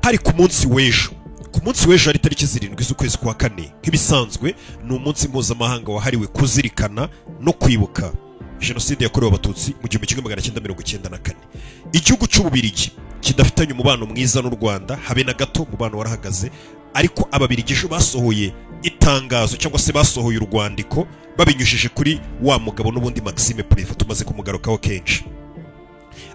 hari ku munsi w'ejo ari tariki 7 z'ukwezi kwa kane nk'ibisanzwe ni umunsi mpuzamahanga wahariwe kuzirikana no kwibuka jenoside yakorewe abatutsi mu 1994. Igihugu cy'Ububirigi kidafitanye umubano mwiza n'u Rwanda habe na gato, umubano warahagaze, ariko ababirigi ejo basohoye itangazo cyangwa se basohoye urwandiko babinyujije kuri wa mugabo n'ubundi Maxime Prévost tumaze kumugarukaho kenshi,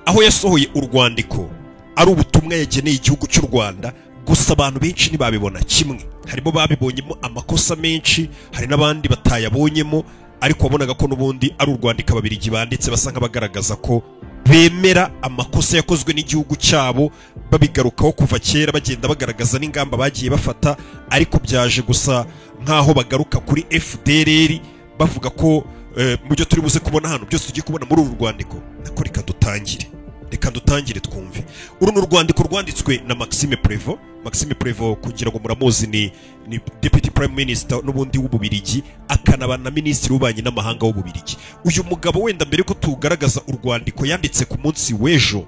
aho yasohoye urwandiko ari ubutumwa yageneye igihugu cy'u Rwanda. Gusa abantu benshi ntibabibona kimwe, harimo babibonyemo amakosa menshi, hari n'abandi batayabonyemo, ariko wabonaga ko n'ubundi ari urwandiko ababirigi banditse basa nk'abagaragaza ko bemera amakosa yakozwe n'igihugu cyabo, babigarukaho kuva kera bagenda bagaragaza n'ingamba bagiye bafata, ariko byaje gusa nkaho bagaruka kuri FDLR bavuga ko mu byo turi buze kubona hano byose tugiye kubona muri uru rwandiko. Nako reka dutangire twumve. Uru ni urwandiko rwanditswe na Maxime Prévost kugira ngo muramuzi ni Deputy Prime Minister n'ubundi w'Ububirigi, akanaba na Minisitiri w'Ububanyi n'Amahanga w'Ububirigi. Uyu mugabo wenda mbere ko tugaragaza urwandiko yanditse ku munsi w'ejo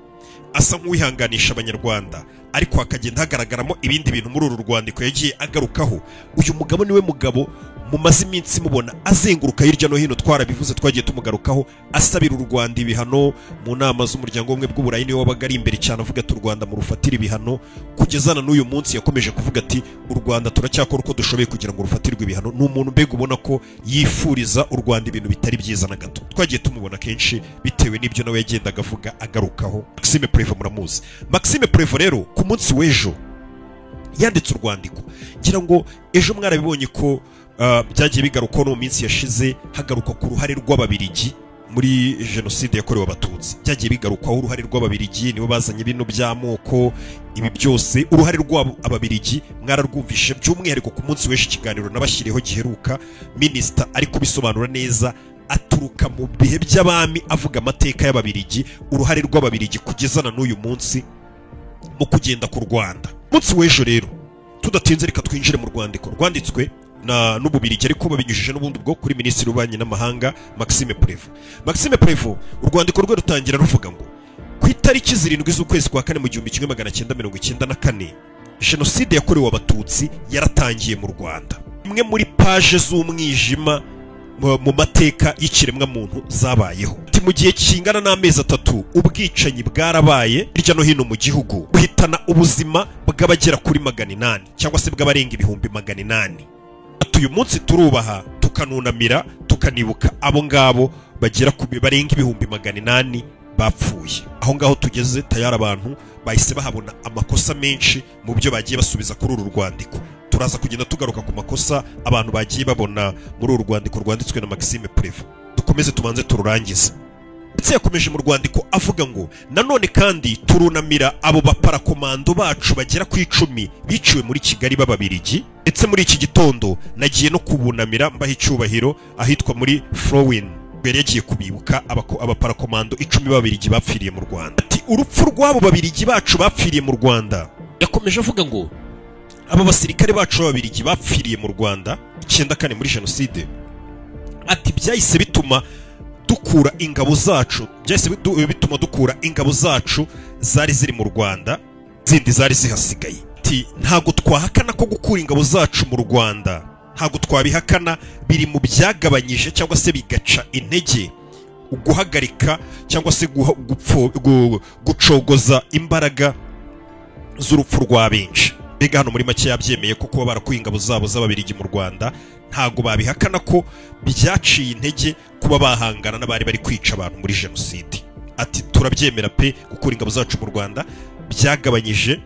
asa nk'uwihanganisha abanyarwanda, ariko hakagenda hagaragaramo ibindi bintu muri uru rwandiko yagiye agarukaho. Uyu mugabo niwe mugabo mumaze iminsi mubona azenguruka hirya no hino, twarabivuze twagiye tumugarukaho, asabira u Rwanda ibihano mu nama z'umuryango w'ubumwe bw'Uburayi. Niwe wabaga ari imbere cyane avuga ati u Rwanda mu rufatira ibihano, kugezana n'uyu munsi yakomeje kuvuga ati u Rwanda turacyakora uko dushoboye kugira ngo rufatirwe ibihano. Ni umuntu mbega ubona ko yifuriza u Rwanda ibintu bitari byiza na gato, twagiye tumubona kenshi bitewe n'ibyo nawe yagendaga avuga agarukaho. Maxime Prévost muramuzi. Maxime Prévost rero ku munsi w'ejo yanditse urwandiko, ngira ngo ejo mwarabibonye ko byagiye bigaruka no mu minsi yashize, hagaruka ku ruhare rw'ababirigi muri jenoside yakorewe abatutsi. Byagiye bigarukaho uruhare rw'ababirigi, nibo bazanye ibintu by'amoko, ibi byose uruhare rw'abo ababirigi mwararwumvishe, by'umwihariko ku munsi w'ejo ikiganiro nabashyiriyeho giheruka, Minisita ari kubisobanura neza, aturuka mu bihe by'abami avuga amateka y'ababirigi, uruhare rw'ababirigi kugezana n'uyu munsi mu kugenda ku Rwanda. Munsi w'ejo rero tudatinze reka twinjire mu rwandiko rwanditswe n'Ububirigi, ariko babinyujije n'ubundi bwo kuri Minisitiri w'Ububanyi n'Amahanga Maxime Prévost. Urwandiko rwe rutangira ruvuga ngo ku itariki 7 z'ukwezi kwa kane mu 1994 jenoside yakorewe abatutsi yaratangiye mu Rwanda. Imwe muri page z'umwijima mu mateka y'ikiremwa muntu zabayeho. Mu gihe kingana n'amezi 3 ubwicanyi bwarabaye hirya no hino mu gihugu, buhitana ubuzima bw'abagera kuri 800 cyangwa se bw'abarenga ibihumbi 800. Uyu munsi turubaha tukanunamira tukanibuka abo ngabo bagera ku barenga ibihumbi 800 bapfuye. Aho ngaho tugeze tayari abantu bahise bahabona amakosa menshi mu byo bagiye basubiza kuri uru rwandiko. Turaza kugenda tugaruka ku makosa abantu bagiye babona muri uru rwandiko rwanditswe na Maxime Prévost. Dukomeze tubanze tururangiza. Ndetse yakomeje mu rwandiko avuga ngo nanone kandi turunamira abo baparakomando bacu bagera ku 10 biciwe muri Kigali b'Ababirigi. Ndetse muri iki gitondo nagiye no kubunamira mbaha icyubahiro ahitwa muri Flowin, mbere yagiye kubibuka abaparakomando 10 b'Ababirigi bapfiriye mu Rwanda. Ati urupfu rw'abo Babirigi bacu bapfiriye mu Rwanda, yakomeje avuga ngo aba basirikare bacu b'Ababirigi bapfiriye mu Rwanda 94 muri jenoside, ati byahise bituma dukura ingabo zacu, bituma dukura ingabo zacu zari ziri mu Rwanda, zindi zari zihasigaye. Ati ntago twahakana ko gukura ingabo zacu mu Rwanda, ntago twabihakana, biri mu byagabanyije cyangwa se bigaca intege guhagarika cyangwa se gucogoza imbaraga z'urupfu rwa benshi. Mbega hano muri make yabyemeye ko kuba barakuye ingabo zabo z'Ababirigi mu Rwanda ntago babihakana ko byaciye intege kuba bahangana n'abari bari kwica abantu muri jenoside. Ati turabyemera pe, gukura ingabo zacu mu Rwanda byagabanyije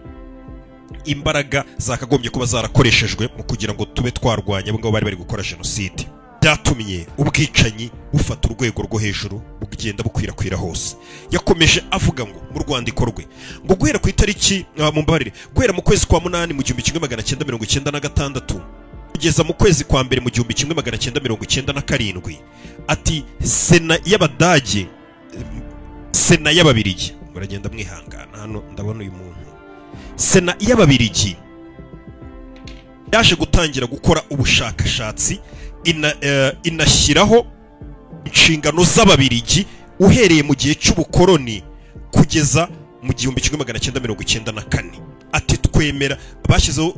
imbaraga zakagombye kuba zarakoreshejwe mu kugira ngo tube twarwanya abo ngabo bari bari gukora jenoside. Byatumye ubwicanyi bufata urwego rwo hejuru bugenda bukwirakwira hose. Yakomeje avuga ngo mu rwandiko rwe ngo guhera ku itariki guhera mu kwezi kwa 8 mu 1996 kugeza mu kwezi kwa mbere mu 1997, ati Sena y'Abadage, Sena y'Ababirigi, muragenda mwihangana hano ndabona uyu muntu, Sena y'Ababirigi yaje gutangira gukora ubushakashatsi inashyiraho inshingano z'Ababirigi uhereye mu gihe cy'ubukoloni kugeza mu 1994. Ati kwemera bashyizeho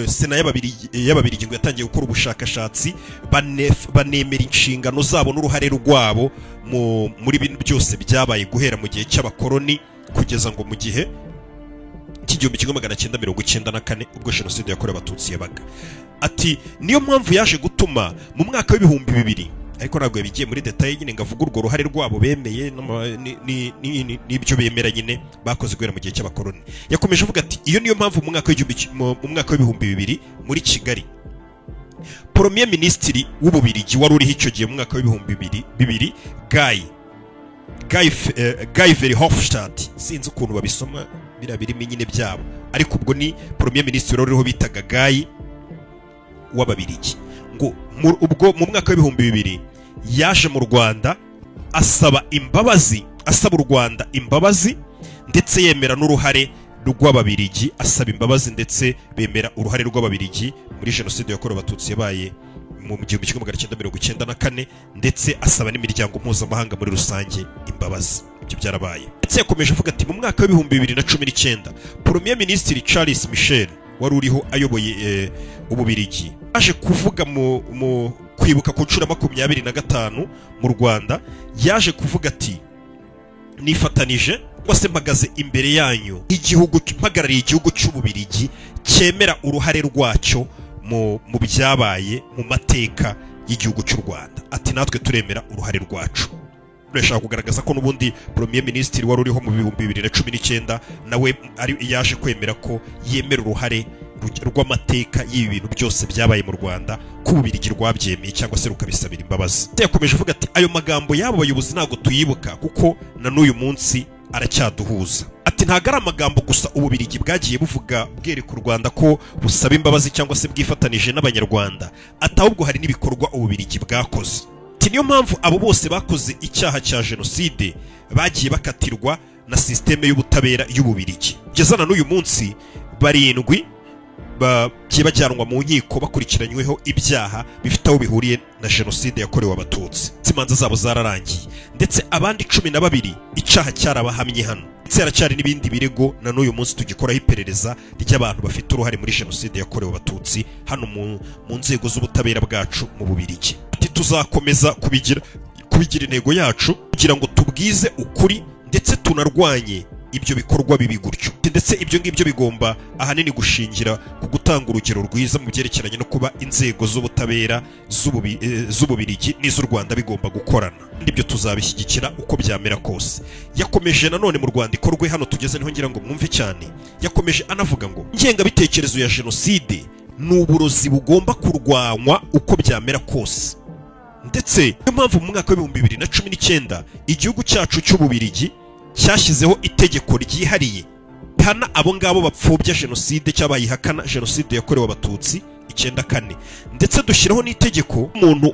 sena y'ababirigi ngo yatangiye gukora ubushakashatsi banemera inshingano zabo n'uruhare rwabo muri bintu byose byabaye guhera mu gihe cy'abakoloni kugeza ngo mu gihe cy'igihumbi kimwe magana cyenda mirongo icyenda na kane ubwo jenoside yakorewe abatutsi yabaga. Ati niyo mpamvu yaje gutuma mu mwaka w'ibihumbi 2000, ariko ntabwo yabigiye muri detaye nyine ngo avuge urwo ruhare rwabo bemeye n'ibyo bemera nyine bakoze guhera mu gihe cy'abakoloni. Yakomeje avuga ati iyo niyo mpamvu mu mwaka w'ibihumbi 2000 muri Kigali Premier Ministre w'Ububirigi wari uriho icyo gihe mu mwaka w'ibihumbi 2000 Guy Verhofstadt, sinzi ukuntu babisoma birimo nyine byabo, ariko ubwo ni Premier Ministre wari uriho bitaga Guy w'Ababirigi, ngo ubwo mu mwaka w'ibihumbi 2000 yaje mu Rwanda asaba u Rwanda imbabazi ndetse yemera n'uruhare rw'Ababirigi, asaba imbabazi ndetse bemera uruhare rw'Ababirigi muri jenoside yakorewe abatutsi yabaye mu 1994, ndetse asaba n'imiryango mpuzamahanga muri rusange imbabazi. Ibyo byarabaye. Ndetse yakomeje avuga ati mu mwaka w'ibihumbi 2019 Premier Ministre Charles Michel wari uriho ayoboye Ububirigi aje kuvuga mu kwibuka ku nshuro 25 mu Rwanda, yaje kuvuga ati nifatanije wase mpagaze imbere yanyu igihugu mpagarariye igihugu cy'Ububirigi cyemera uruhare rwacyo mu byabaye mu mateka y'igihugu cy'u Rwanda. Ati natwe turemera uruhare rwacu. Urashaka kugaragaza ko n'ubundi Premier Ministre wari uriho mu 2019 nawe yaje kwemera ko yemera uruhare rw'amateka y'ibi bintu byose byabaye mu Rwanda ko Ububirigi rwabyemeye cyangwa se rukabisabira imbabazi. Yakomeje avuga ati ayo magambo y'abo bayobozi ntago tuyibuka kuko na n'uyu munsi aracyaduhuza. Ati ntago ari amagambo gusa Ububirigi bwagiye buvuga bwereka u Rwanda ko busaba imbabazi cyangwa se bwifatanije n'Abanyarwanda, atahubwo hari n'ibikorwa Ububirigi bwakoze. Ati niyo mpamvu abo bose bakoze icyaha cya jenoside bagiye bakatirwa na systeme y'ubutabera y'Ububirigi. Kugeza n'uyu munsi 7 bagiye bajyanwa mu nkiko bakurikiranyweho ibyaha bifite aho bihuriye na jenoside yakorewe abatutsi. Imanza zabo zararangiye, ndetse abandi 12 icyaha cyarabahamye hano. Ndetse haracyari n'ibindi birego na n'uyu munsi tugikoraho iperereza ry'abantu bafite uruhare muri jenoside yakorewe abatutsi hano mu nzego z'ubutabera bwacu mu Bubirigi. Ati tuzakomeza kubigira intego yacu kugira ngo tubwize ukuri ndetse tunarwanye ibyo bikorwa bibi gutyo. Ndetse ibyo ngibyo bigomba ahanini gushingira ku gutanga urugero rwiza mu byerekeranye no kuba inzego z'ubutabera z'Ububirigi n'iz'u Rwanda bigomba gukorana. Ibyo tuzabishyigikira uko byamera kose. Yakomeje nanone mu Rwanda ikorwe hano tugeze niho ngira ngo mwumve cyane. Yakomeje anavuga ngo ingengabitekerezo ya jenoside ni uburozi bugomba kurwanywa uko byamera kose. Ndetse niyo mpamvu mu mwaka w'ibihumbi 2019 igihugu cyacu cy'Ububirigi cyashyizeho itegeko ryihariye hana abo ngabo bapfobya jenoside cy'abayihakana jenoside yakorewe abatutsi 94, ndetse dushyiraho n'itegeko umuntu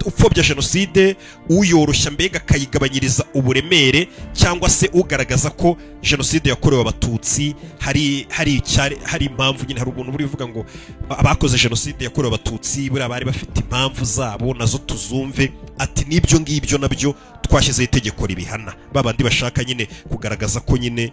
upfobya jenoside uyoroshya mbega akayigabanyiriza uburemere cyangwa se ugaragaza ko jenoside yakorewe abatutsi hari impamvu nyine. Hari ubuntu buri vuga ngo abakoze jenoside yakorewe abatutsi buri abari bafite impamvu zabo nazo tuzumve. Ati nibyo ngibyo nabyo twashyizeho itegeko ribihana babandi bashaka nyine kugaragaza ko nyine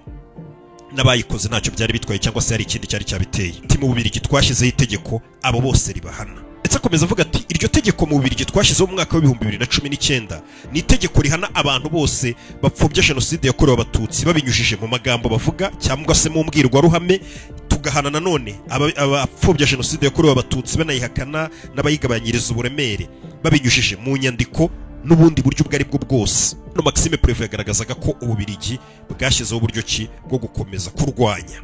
n'abayikoze ntacyo byari bitwaye cyangwa se hari ikindi cyari cyabiteye. Ati mu Bubirigi twashyizeho itegeko abo bose ribahana. Ndetse akomeza avuga ati iryo tegeko mu Bubirigi twashyizeho mu mwaka w'ibihumbi 2019 ni itegeko rihana abantu bose bapfobya jenoside yakorewe abatutsi babinyujije mu magambo bavuga cyangwa se mu mbwirwaruhame, tugahana nanone abapfobya jenoside yakorewe abatutsi banayihakana n'abayigabanyiriza uburemere babinyujije mu nyandiko n'ubundi buryo ubwo ari bwo bwose. No Maxime Preuve yagaragazaga ko Ububirigi bwashyizeho uburyo ki bwo gukomeza kurwanya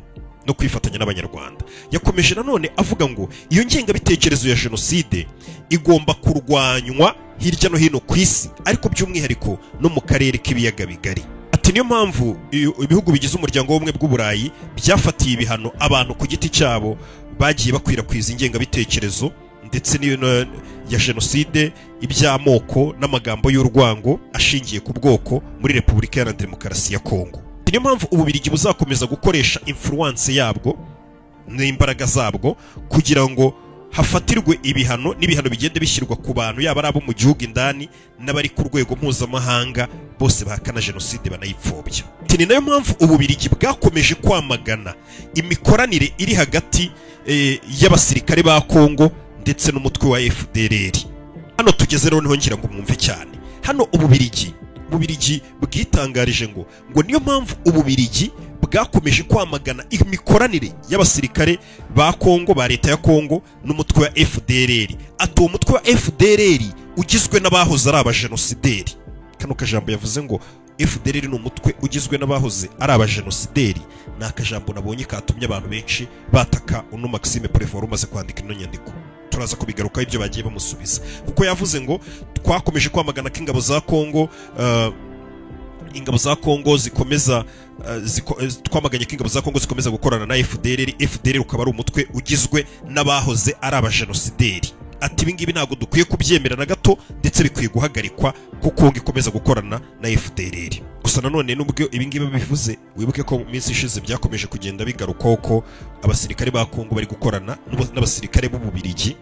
no kwifatanya n'Abanyarwanda. Yakomeje nanone avuga ngo iyo ngengabitekerezo ya jenoside igomba kurwanywa hirya no hino ku isi, ariko by'umwihariko no mu karere k'ibiyaga bigari. Ati niyo mpamvu ibihugu bigize umuryango w'ubumwe bw'Uburayi byafatiye ibihano abantu ku giti cyabo bagiye bakwirakwiza ingengabitekerezo ndetse n'iyo ya jenoside, iby'amoko n'amagambo y'urwango ashingiye ku bwoko muri Repubulika Iharanira Demokarasi ya Kongo. Niyo mpamvu Ububirigi buzakomeza gukoresha influence yabwo n'imbaraga zabwo kugira ngo hafatirwe n'ibihano bigende bishyirwa ku bantu yaba ari abo mu gihugu indani n'abari ku rwego mpuzamahanga bose bahakana jenoside banayipfobya. Ni nayo mpamvu Ububiligi bwakomeje kwamagana imikoranire iri hagati y'abasirikare ba Kongo ndetse n'umutwe wa FDLR. Hano tugeze rero niho ngira ngo mwumve cyane. Hano Ububiligi bwitangarije ngo niyo mpamvu Ububiligi bwakomeje kwamagana imikoranire y'abasirikare ba Kongo, ba leta ya Kongo n'umutwe wa FDLR. Ati uwo mutwe wa FDLR ugizwe n'abahoze ari abajenosideri. Kano kajambo yavuze ngo FDLR ni umutwe ugizwe n'abahoze ari abajenosideri, ni akajambo nabonye katumye abantu benshi bataka uno Maxime Prévost umaze kwandika ino nyandiko. Turaza kubigarukaho ibyo bagiye bamusubiza, kuko yavuze ngo twakomeje kwamagana ko ingabo za Kongo zikomeza twamaganye ko ingabo za Kongo zikomeza gukorana na FDLR ukaba ari umutwe ugizwe n'abahoze ari abajenosideri. Ati ibi ngibi ntabwo dukwiye kubyemera na gato, ndetse bikwiye guhagarikwa kuko Kongo ikomeza gukorana na FDLR. Gusa nanone nubwo ibi ngibi bivuze, wibuke ko mu minsi ishize byakomeje kugenda bigarukaho ko abasirikare ba Kongo bari gukorana n'abasirikare b'Ububiligi,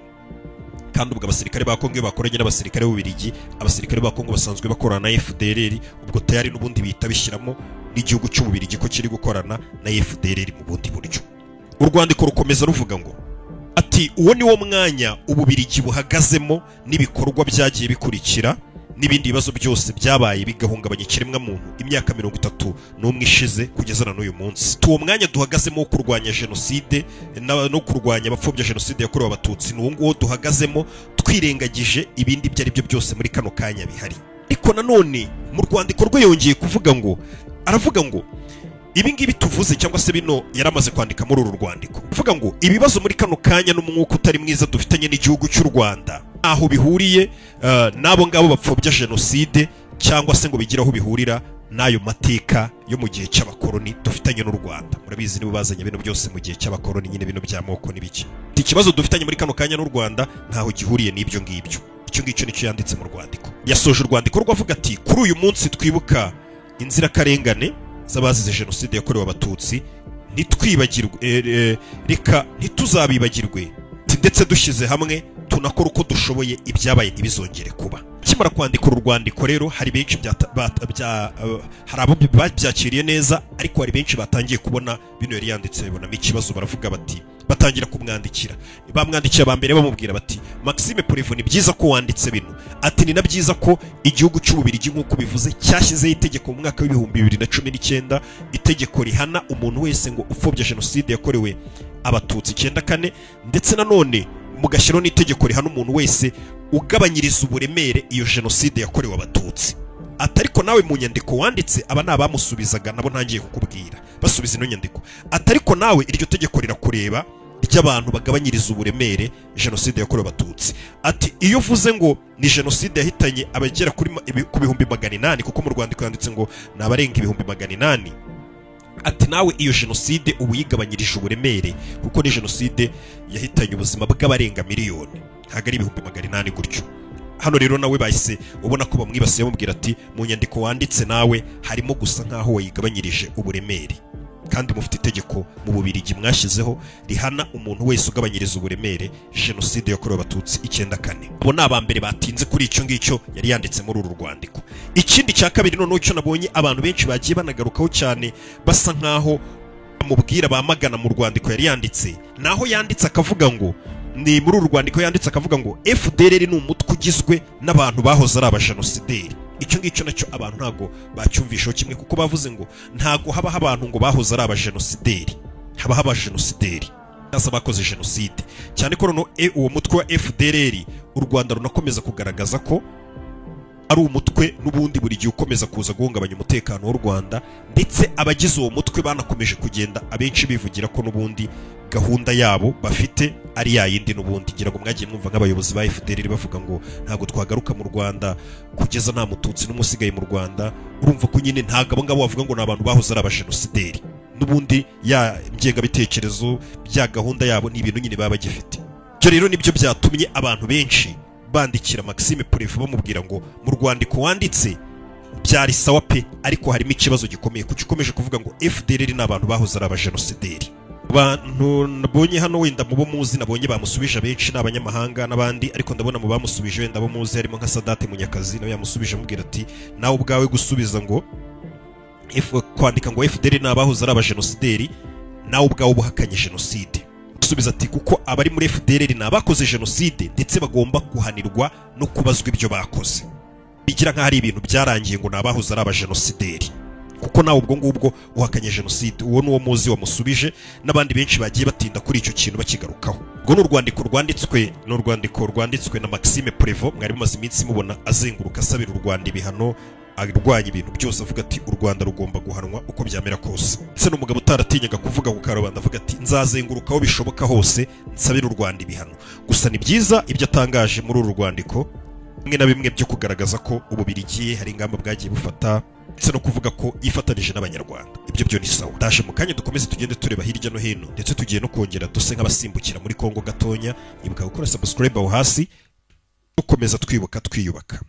kandi ubwo abasirikare ba Kongo bakoranye n'abasirikare b'Ububiligi, abasirikare ba Kongo basanzwe bakorana na FDLR, ubwo tayari n'ubundi bihita bishyiramo n'igihugu cy'Ububiligi ko kiri gukorana na FDLR mu bundi buryo. Urwandiko rukomeza ruvuga ngo ati uwo ni wo mwanya Ububiligi buhagazemo n'ibikorwa byagiye bikurikira n'ibindi bibazo byose byabaye bigahungabanya ikiremwa muntu imyaka 31 ishize kugeza na n'uyu munsi. Uwo mwanya duhagazemo wo kurwanya jenoside no kurwanya abapfobya jenoside yakorewe abatutsi, n'uwo nguwo duhagazemo twirengagije ibindi ibyo ari byo byose muri kano kanya bihari. Ariko nanone mu rwandiko rwe yongeye kuvuga ngo, aravuga ngo ibi ngibi tuvuze cyangwa se bino yaramaze kwandika muri uru rwandiko, uvuga ngo ibibazo muri kano kanya n'umwuka utari mwiza dufitanye n'igihugu cy'u Rwanda aho bihuriye n'abo ngabo bapfobya jenoside, cyangwa se ngo bigira aho bihurira n'ayo mateka yo mu gihe cy'abakoloni dufitanye n'u Rwanda. Murabizi nibo bazanye bino byose mu gihe cy'abakoloni, nyine bino by'amoko n'ibiki. Ikibazo dufitanye muri kano kanya n'u Rwanda ntaho gihuriye n'ibyo ngibyo. Icyo ngicyo nicyo yanditse mu rwandiko. Yasoje urwandiko rwavuga ati kuri uyu munsi twibuka inzirakarengane z'abazize jenoside yakorewe abatutsi, ntitwibagirwe reka ntituzabibagirwe, ndetse dushyize hamwe tunakora uko dushoboye ibyabaye ntibizongere kuba. Kimara kwandika uru rwandiko rero hari benshi hari abo babyakiriye neza, ariko hari benshi batangiye kubona bino yari yanditse babonamo ikibazo, baravuga bati batangira kumwandikira, bamwandikiye abambere bamubwira bati Maxime Prévost ni byiza ko wanditse bino, ati ni na byiza ko igihugu cy'Ububiligi nk'uko bivuze cyashyizeho itegeko mu mwaka w'2019, itegeko rihana umuntu wese ngo upfobya jenoside yakorewe abatutsi 94, ndetse nanone mugashyiraho n'itegeko rihana umuntu wese ugabanyiriza uburemere iyo jenoside yakorewe abatutsi. Atariko nawe mu nyandiko wanditse, aba nabamusubizaga nabo ntangiye kukubwira basubiza ino nyandiko, atariko nawe iryo tegeko rirakureba ry'abantu bagabanyiriza uburemere jenoside yakorewe abatutsi. Ati iyo uvuze ngo ni jenoside yahitanye abagera ku 800, kuko mu Rwandiko yanditse ngo nabarenga 800, ati nawe iyo jenoside ubu yigabanyirije uburemere, kuko ni jenoside yahitanye ubuzima bw'abarenga miliyoni, ntago ari 800 gutyo. Hano rero nawe bahise ubona ko bamwibasiye bamubwira ati mu nyandiko wanditse nawe harimo gusa nkaho wayigabanyirije uburemere, kandi mufite itegeko mu Bubiligi mwashyizeho rihana umuntu wese ugabanyiriza uburemere jenoside yakorewe abatutsi 94. Abo ni abambere batinze kuri icyo ngicyo yari yanditse muri uru rwandiko. Ikindi cya kabiri noneho cyo nabonye abantu benshi bagiye banagarukaho cyane, basa nkaho bamubwira bamagana mu rwandiko yari yanditse, naho yanditse akavuga ngo ni muri uru rwandiko yanditse akavuga ngo FDLR ni umutwe ugizwe n'abantu bahoze ari abajenosideri. Icyo ngicyo nacyo abantu ntago bacyumvishaho kimwe, kuko bavuze ngo ntago habaho abantu ngo bahoze ari abajenosideri, habaho abajenosideri cyangwa bakoze jenoside. Cyane ko noneho uwo mutwe wa FDLR u Rwanda runakomeza kugaragaza ko ari umutwe n'ubundi buri gihe ukomeza kuza guhungabanya umutekano w'u Rwanda, ndetse abagize uwo mutwe banakomeje kugenda abenshi bivugira ko n'ubundi gahunda yabo bafite ari yayindi n'ubundi. Ngira ngo mwagiye mwumva nk'abayobozi ba FDLR bavuga ngo ntago twagaruka mu Rwanda kugeza nta mututsi n'umusigaye mu Rwanda. Urumva ko nyine ntago abo ngabo bavuga ngo ni abantu bahoze ari abajenosideri, n'ubundi ya ngengabitekerezo bya gahunda yabo ni ibintu nyine baba bagifite. Ibyo rero nibyo byatumye abantu benshi bandikira Maxime Prévost bamubwira ngo mu rwandiko wanditse byari sawa pe, ariko harimo ikibazo gikomeye kuko ukomeje kuvuga ngo FDLR ni abantu bahoze ari abajenosideri. abantu nabonye hano wenda mu bo muzi nabonye bamusubije abenshi n'abanyamahanga n'abandi ariko ndabona mu bamusubije wenda bo muzi harimo nka Sadate Munyakazi nawe yamusubije amubwira ati nawe ubwawe gusubiza ngo kwandika ngo FDL n'abahoze ari abajenosideri nawe ubwawe ubuhakanye jenoside gusubiza ati kuko abari muri FDL n'abakoze jenoside ndetse bagomba guhanirwa no kubazwa ibyo bakoze bigira nka hari ibintu byarangiye ngo n'abahoze ari abajenosideri kuko nawe ubwo ngubwo uhakanye jenoside uwo nuwo muzi wamusubije n'abandi benshi bagiye batinda kuri icyo kintu bakigarukaho ubwo n'urwandiko rwanditswe na Maxime Prévost mwari mumaze iminsi mubona azenguruka asabira u Rwanda ibihano arwanya ibintu byose avuga ati u Rwanda rugomba guhanwa uko byamera kose ndetse n'umugabo utaratinyaga kuvuga ku karubanda avuga ati nzazenguruka aho bishoboka hose nsabira u Rwanda ibihano gusa ni byiza ibyo atangaje muri uru rwandiko bimwe na bimwe byo kugaragaza ko Ububiligi hari ingamba bwagiye bufata ndetse no kuvuga ko yifatanije n'abanyarwanda ibyo byo ni sawa ndaje mu kanya dukomeze tugende tureba hirya no hino ndetse tugiye no kongera duse nk'abasimbukira muri Kongo gatonya ibuka gukora subscribe aho hasi dukomeza twibuka twiyubaka